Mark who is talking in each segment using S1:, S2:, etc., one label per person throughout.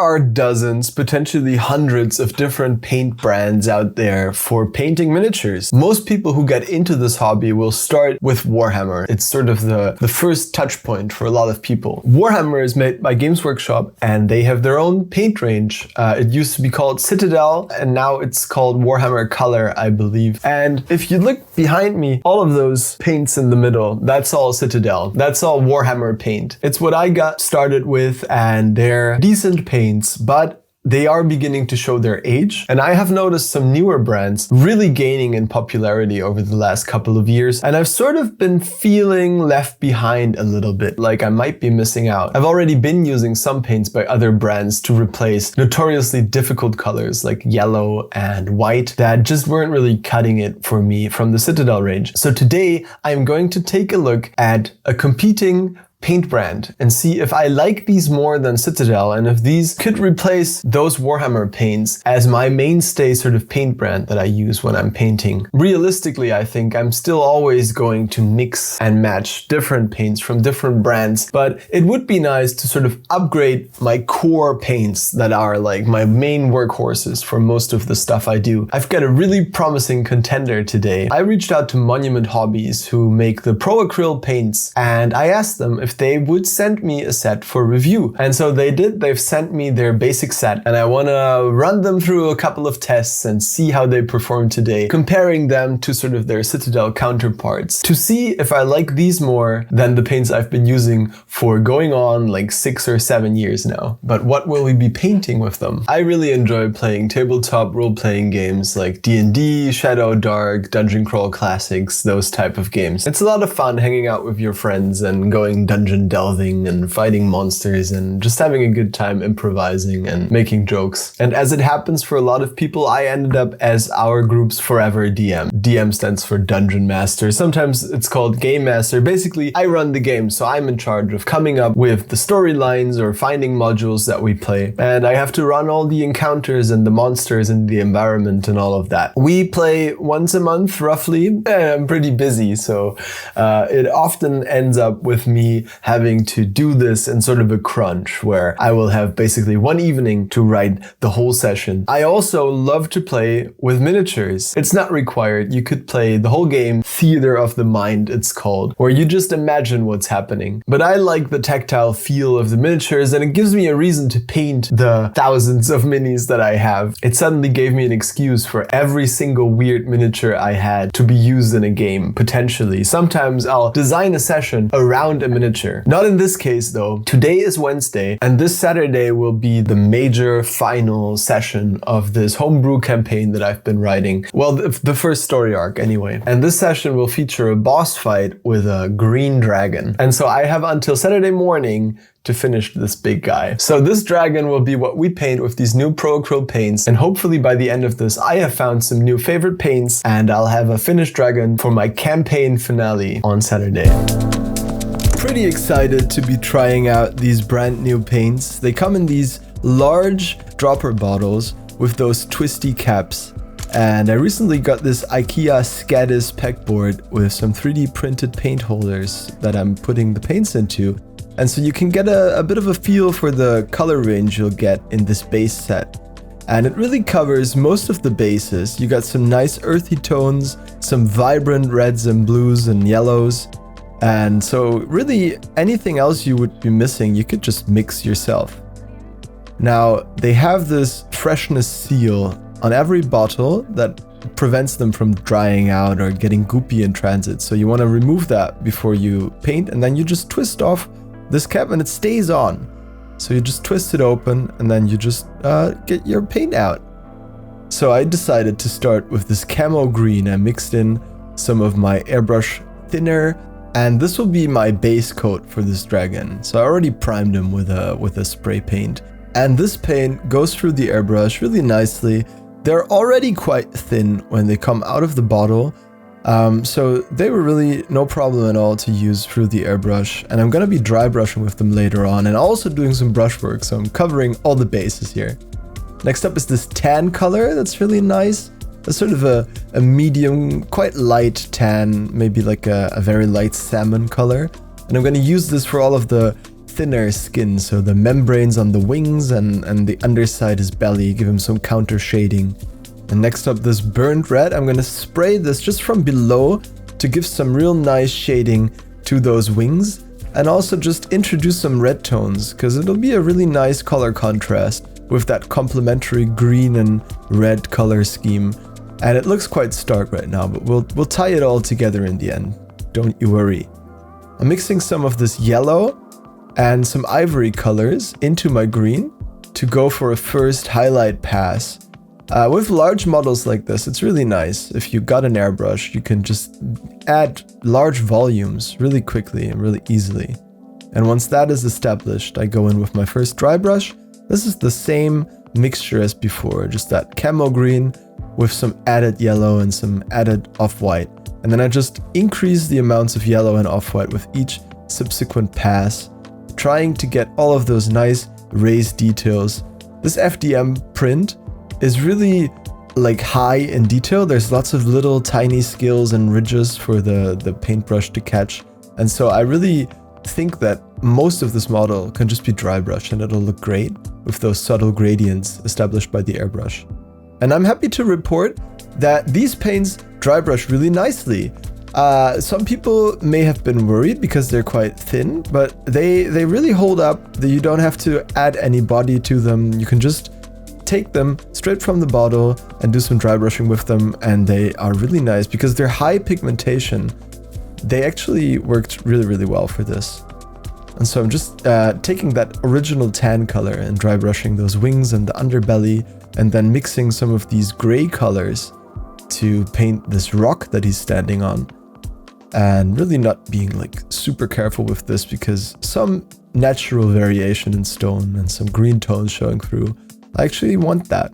S1: are dozens, potentially hundreds of different paint brands out there for painting miniatures. Most people who get into this hobby will start with Warhammer. It's sort of the first touch point for a lot of people. Warhammer is made by Games Workshop and they have their own paint range. It used to be called Citadel and now it's called Warhammer Color, I believe. And if you look behind me, all of those paints in the middle, that's all Citadel. That's all Warhammer paint. It's what I got started with and they're decent paints, but they are beginning to show their age. And I have noticed some newer brands really gaining in popularity over the last couple of years. And I've sort of been feeling left behind a little bit, like I might be missing out. I've already been using some paints by other brands to replace notoriously difficult colors like yellow and white that just weren't really cutting it for me from the Citadel range. So today I'm going to take a look at a competing paint brand and see if I like these more than Citadel and if these could replace those Warhammer paints as my mainstay sort of paint brand that I use when I'm painting. Realistically, I think I'm still always going to mix and match different paints from different brands, but it would be nice to sort of upgrade my core paints that are like my main workhorses for most of the stuff I do. I've got a really promising contender today. I reached out to Monument Hobbies who make the Pro Acryl Paints and I asked them if they would send me a set for review. And so they did. They've sent me their basic set and I want to run them through a couple of tests and see how they perform today, comparing them to sort of their Citadel counterparts to see if I like these more than the paints I've been using for going on like 6 or 7 years now. But what will we be painting with them? I really enjoy playing tabletop role-playing games like D&D, Shadow Dark, Dungeon Crawl Classics, those type of games. It's a lot of fun hanging out with your friends and going dungeon delving and fighting monsters and just having a good time improvising and making jokes. And as it happens for a lot of people, I ended up as our group's forever DM. DM stands for Dungeon Master. Sometimes it's called Game Master. Basically, I run the game, so I'm in charge of coming up with the storylines or finding modules that we play. And I have to run all the encounters and the monsters and the environment and all of that. We play once a month, roughly. And I'm pretty busy, so it often ends up with me having to do this in sort of a crunch where I will have basically one evening to write the whole session. I also love to play with miniatures. It's not required. You could play the whole game, Theater of the Mind it's called, where you just imagine what's happening. But I like the tactile feel of the miniatures and it gives me a reason to paint the thousands of minis that I have. It suddenly gave me an excuse for every single weird miniature I had to be used in a game, potentially. Sometimes I'll design a session around a miniature. Not in this case though. Today is Wednesday and this Saturday will be the major final session of this homebrew campaign that I've been writing. Well, the first story arc anyway. And this session will feature a boss fight with a green dragon. And so I have until Saturday morning to finish this big guy. So this dragon will be what we paint with these new Pro Acryl paints. And hopefully by the end of this, I have found some new favorite paints and I'll have a finished dragon for my campaign finale on Saturday. Pretty excited to be trying out these brand new paints. They come in these large dropper bottles with those twisty caps. And I recently got this IKEA Skadis pegboard with some 3D printed paint holders that I'm putting the paints into. And so you can get a bit of a feel for the color range you'll get in this base set. And it really covers most of the bases. You got some nice earthy tones, some vibrant reds and blues and yellows. And so really anything else you would be missing, you could just mix yourself. Now they have this freshness seal on every bottle that prevents them from drying out or getting goopy in transit. So you want to remove that before you paint and then you just twist off this cap and it stays on. So you just twist it open and then you just get your paint out. So I decided to start with this camo green. I mixed in some of my airbrush thinner. And this will be my base coat for this dragon. So I already primed him with a spray paint. And this paint goes through the airbrush really nicely. They're already quite thin when they come out of the bottle. So they were really no problem at all to use through the airbrush. And I'm going to be dry brushing with them later on and also doing some brush work. So I'm covering all the bases here. Next up is this tan color that's really nice. It's sort of a medium, quite light tan, maybe like a very light salmon color. And I'm going to use this for all of the thinner skin, so the membranes on the wings and the underside is belly give him some counter shading. And next up, this burnt red. I'm gonna spray this just from below to give some real nice shading to those wings, and also just introduce some red tones, because it'll be a really nice color contrast with that complementary green and red color scheme. And it looks quite stark right now, but we'll tie it all together in the end. Don't you worry. I'm mixing some of this yellow and some ivory colors into my green to go for a first highlight pass. With large models like this, it's really nice. If you got an airbrush, you can just add large volumes really quickly and really easily. And once that is established, I go in with my first dry brush. This is the same mixture as before, just that camo green with some added yellow and some added off-white. And then I just increase the amounts of yellow and off-white with each subsequent pass, trying to get all of those nice raised details. This FDM print is really like high in detail. There's lots of little tiny scales and ridges for the paintbrush to catch. And so I really think that most of this model can just be dry brush and it'll look great with those subtle gradients established by the airbrush. And I'm happy to report that these paints dry brush really nicely. Some people may have been worried because they're quite thin, but they really hold up. You don't have to add any body to them. You can just take them straight from the bottle and do some dry brushing with them, and they are really nice because they're high pigmentation. They actually worked really, really well for this. And so I'm just taking that original tan color and dry brushing those wings and the underbelly, and then mixing some of these gray colors to paint this rock that he's standing on. And really not being like super careful with this because some natural variation in stone and some green tones showing through. I actually want that.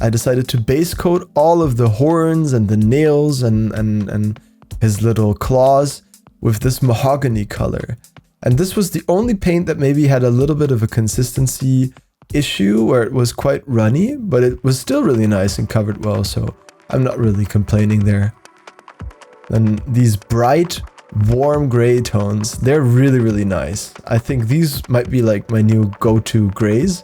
S1: I decided to base coat all of the horns and the nails and his little claws with this mahogany color. And this was the only paint that maybe had a little bit of a consistency issue where it was quite runny, but it was still really nice and covered well, so I'm not really complaining there. And these bright, warm gray tones, they're really, really nice. I think these might be like my new go-to grays.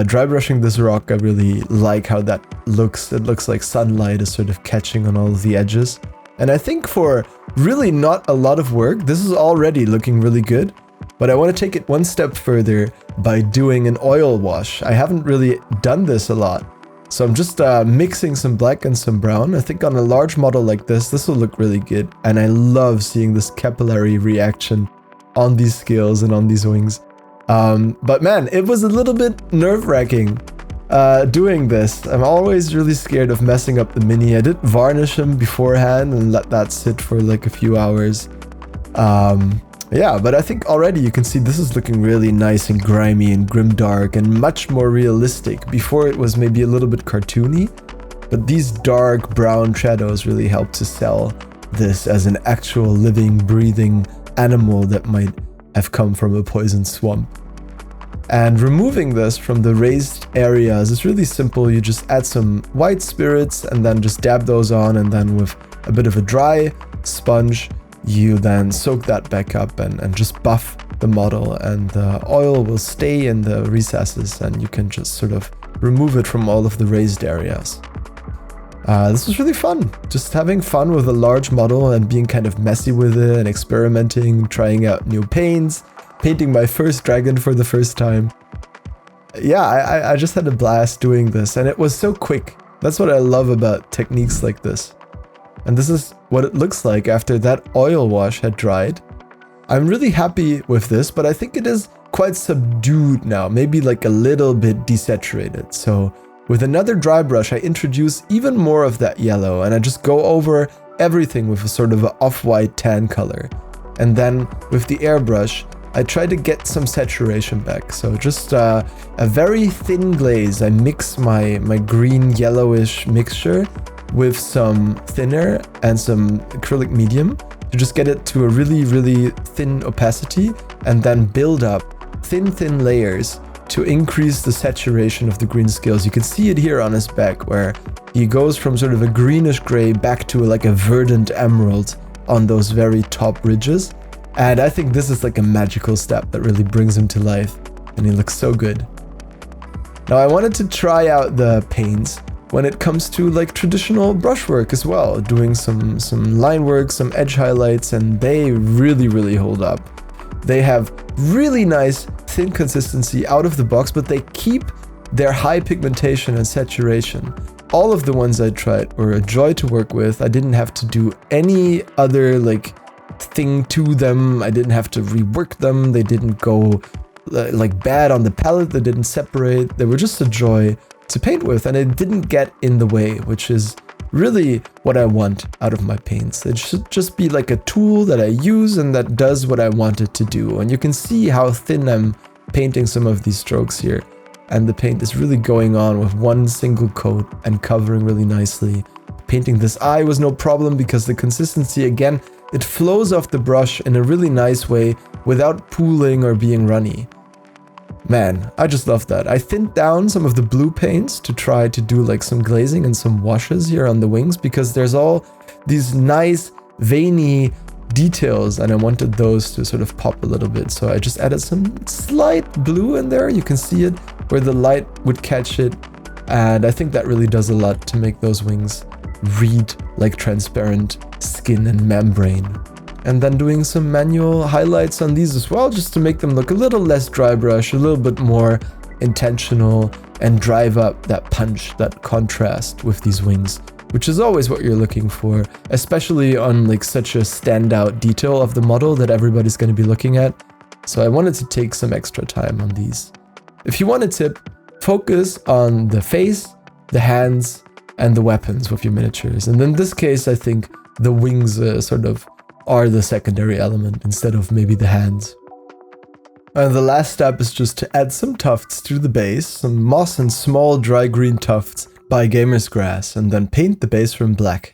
S1: Dry brushing this rock, I really like how that looks. It looks like sunlight is sort of catching on all of the edges. And I think for really not a lot of work, this is already looking really good. But I want to take it one step further by doing an oil wash. I haven't really done this a lot. So I'm just mixing some black and some brown. I think on a large model like this will look really good. And I love seeing this capillary reaction on these scales and on these wings. But man, it was a little bit nerve-wracking doing this. I'm always really scared of messing up the mini. I did varnish him beforehand and let that sit for like a few hours. Yeah, but I think already you can see this is looking really nice and grimy and grimdark and much more realistic. Before it was maybe a little bit cartoony, but these dark brown shadows really help to sell this as an actual living, breathing animal that might have come from a poison swamp. And removing this from the raised areas is really simple. You just add some white spirits and then just dab those on, and then with a bit of a dry sponge, you then soak that back up and just buff the model, and the oil will stay in the recesses and you can just sort of remove it from all of the raised areas. This was really fun, just having fun with a large model and being kind of messy with it and experimenting, trying out new paints, painting my first dragon for the first time. Yeah, I just had a blast doing this, and it was so quick. That's what I love about techniques like this. And this is what it looks like after that oil wash had dried. I'm really happy with this, but I think it is quite subdued now, maybe like a little bit desaturated. So with another dry brush, I introduce even more of that yellow, and I just go over everything with a sort of an off-white tan color. And then with the airbrush, I try to get some saturation back. So just a very thin glaze. I mix my green yellowish mixture with some thinner and some acrylic medium to just get it to a really, really thin opacity, and then build up thin layers to increase the saturation of the green scales. You can see it here on his back where he goes from sort of a greenish gray back to like a verdant emerald on those very top ridges. And I think this is like a magical step that really brings him to life, and he looks so good. Now I wanted to try out the paints when it comes to like traditional brushwork as well, doing some line work, some edge highlights, and they really hold up. They have really nice thin consistency out of the box, but they keep their high pigmentation and saturation. All of the ones I tried were a joy to work with. I didn't have to do any other like thing to them. I didn't have to rework them. They didn't go like bad on the palette. They didn't separate. They were just a joy to paint with, and it didn't get in the way, which is really what I want out of my paints. It should just be like a tool that I use and that does what I want it to do. And you can see how thin I'm painting some of these strokes here. And the paint is really going on with one single coat and covering really nicely. Painting this eye was no problem because the consistency, again, it flows off the brush in a really nice way without pooling or being runny. Man, I just love that. I thinned down some of the blue paints to try to do like some glazing and some washes here on the wings because there's all these nice veiny details and I wanted those to sort of pop a little bit. So I just added some slight blue in there. You can see it where the light would catch it. And I think that really does a lot to make those wings read like transparent skin and membrane. And then doing some manual highlights on these as well, just to make them look a little less dry brush, a little bit more intentional, and drive up that punch, that contrast with these wings, which is always what you're looking for, especially on like such a standout detail of the model that everybody's going to be looking at. So I wanted to take some extra time on these. If you want a tip, focus on the face, the hands, and the weapons with your miniatures. And in this case, I think the wings sort of are the secondary element instead of maybe the hands. And the last step is just to add some tufts to the base, some moss and small dry green tufts by Gamer's Grass, and then paint the base from black.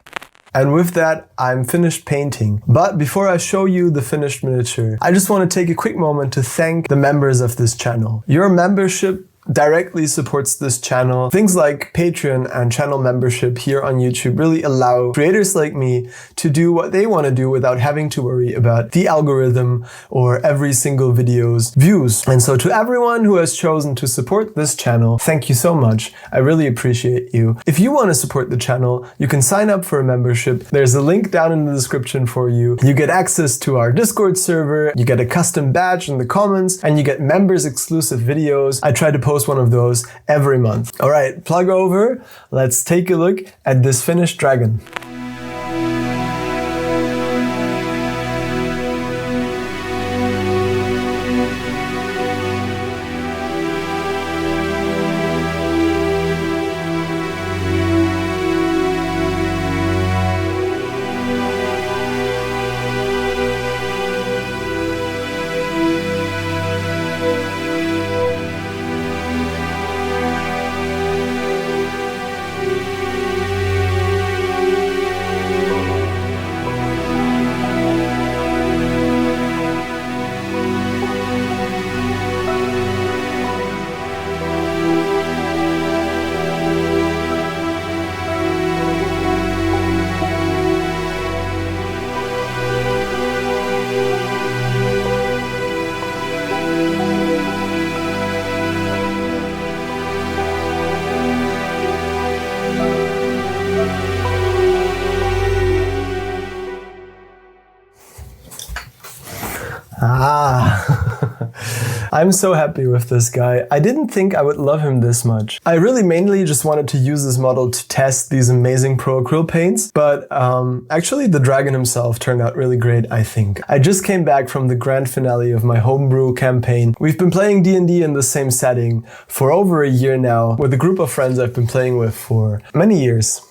S1: And with that, I'm finished painting. But before I show you the finished miniature, I just want to take a quick moment to thank the members of this channel. Your membership directly supports this channel. Things like Patreon and channel membership here on YouTube really allow creators like me to do what they want to do without having to worry about the algorithm or every single video's views. And so to everyone who has chosen to support this channel, thank you so much. I really appreciate you. If you want to support the channel, you can sign up for a membership. There's a link down in the description for you. You get access to our Discord server, you get a custom badge in the comments, and you get members exclusive videos. I try to post one of those every month. All right, plug over. Let's take a look at this finished dragon. I'm so happy with this guy. I didn't think I would love him this much. I really mainly just wanted to use this model to test these amazing Pro Acryl paints, but actually the dragon himself turned out really great, I think. I just came back from the grand finale of my homebrew campaign. We've been playing D&D in the same setting for over a year now with a group of friends I've been playing with for many years.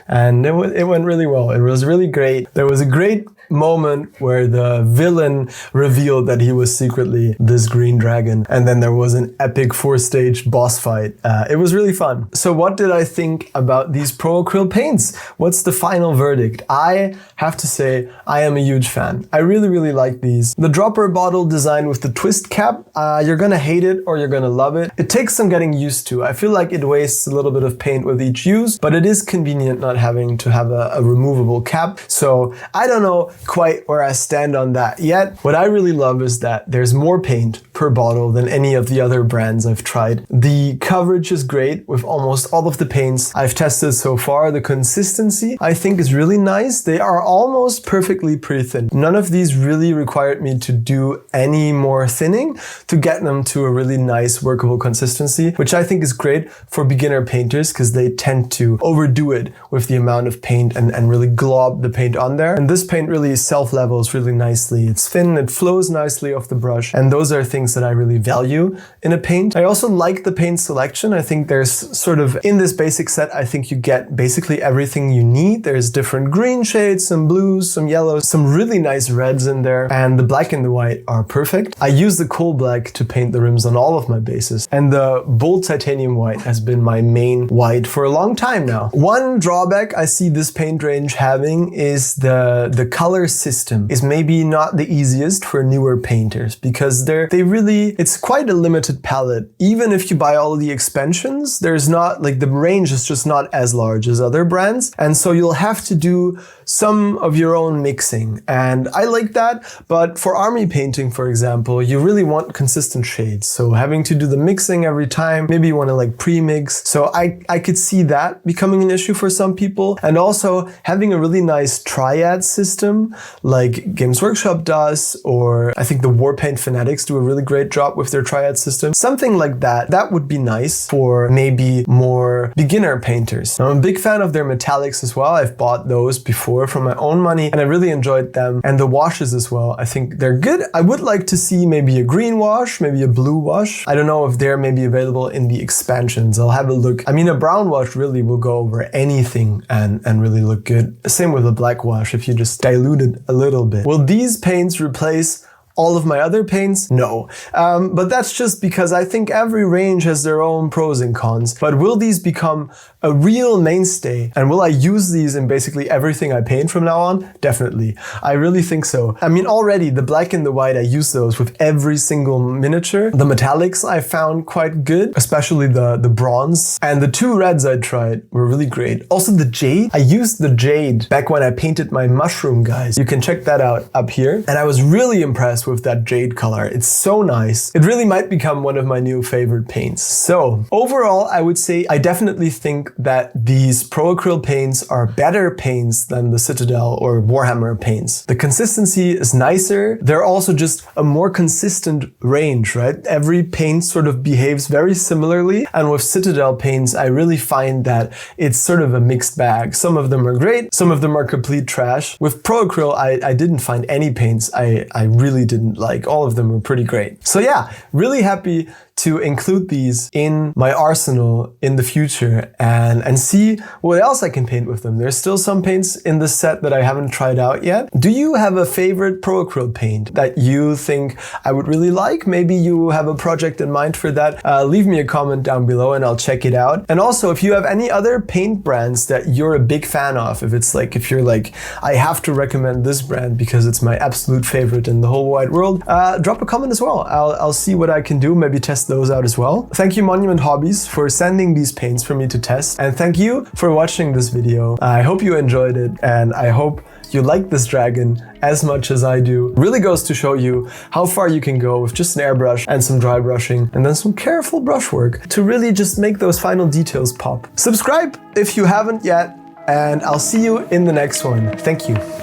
S1: And it went really well. It was really great. There was a great moment where the villain revealed that he was secretly this green dragon, and then there was an epic 4-stage boss fight. It was really fun. So what did I think about these Pro Acryl paints? What's the final verdict? I have to say I am a huge fan. I really like these. The dropper bottle design with the twist cap, you're gonna hate it or you're gonna love it. It takes some getting used to. I feel like it wastes a little bit of paint with each use, but it is convenient not having to have a removable cap. So I don't know quite where I stand on that yet. What I really love is that there's more paint per bottle than any of the other brands I've tried. The coverage is great with almost all of the paints I've tested so far. The consistency I think is really nice. They are almost perfectly pre-thin. None of these really required me to do any more thinning to get them to a really nice workable consistency, which I think is great for beginner painters because they tend to overdo it with the amount of paint and really glob the paint on there. And this paint really self-levels really nicely. It's thin, it flows nicely off the brush, and those are things that I really value in a paint. I also like the paint selection. I think there's sort of, in this basic set, I think you get basically everything you need. There's different green shades, some blues, some yellows, some really nice reds in there, and the black and the white are perfect. I use the coal black to paint the rims on all of my bases, and the bold titanium white has been my main white for a long time now. One drawback I see this paint range having is the color system is maybe not the easiest for newer painters because it's quite a limited palette. Even if you buy all the expansions, there's not, like, the range is just not as large as other brands, and so you'll have to do some of your own mixing, and I like that. But for army painting, for example, you really want consistent shades, so having to do the mixing every time, maybe you want to like pre-mix, so I could see that becoming an issue for some people. And also having a really nice triad system like Games Workshop does, or I think the Warpaint Fanatics do a really great job with their triad system. Something like that would be nice for maybe more beginner painters. I'm a big fan of their metallics as well. I've bought those before from my own money and I really enjoyed them. And the washes as well, I think they're good. I would like to see maybe a green wash, maybe a blue wash. I don't know if they're maybe available in the expansions. I'll have a look. I mean, a brown wash really will go over anything and really look good. Same with a black wash if you just dilute it a little bit. Will these paints replace all of my other paints? No. But that's just because I think every range has their own pros and cons. But will these become a real mainstay? And will I use these in basically everything I paint from now on? Definitely. I really think so. I mean, already the black and the white, I use those with every single miniature. The metallics I found quite good, especially the bronze. And the two reds I tried were really great. Also the jade. I used the jade back when I painted my mushroom guys. You can check that out up here. And I was really impressed with that jade color. It's so nice. It really might become one of my new favorite paints. So overall, I would say I definitely think that these Pro Acryl paints are better paints than the Citadel or Warhammer paints. The consistency is nicer. They're also just a more consistent range, right? Every paint sort of behaves very similarly. And with Citadel paints, I really find that it's sort of a mixed bag. Some of them are great. Some of them are complete trash. With Pro Acryl, I didn't find any paints I really didn't like. All of them were pretty great. So yeah, really happy to include these in my arsenal in the future and see what else I can paint with them. There's still some paints in this set that I haven't tried out yet. Do you have a favorite Pro Acryl paint that you think I would really like? Maybe you have a project in mind for that. Leave me a comment down below and I'll check it out. And also, if you have any other paint brands that you're a big fan of, if you're like, I have to recommend this brand because it's my absolute favorite in the whole wide world, drop a comment as well. I'll see what I can do, maybe test those out as well. Thank you Monument Hobbies for sending these paints for me to test, and thank you for watching this video. I hope you enjoyed it and I hope you like this dragon as much as I do. Really goes to show you how far you can go with just an airbrush and some dry brushing and then some careful brushwork to really just make those final details pop. Subscribe if you haven't yet, and I'll see you in the next one. Thank you.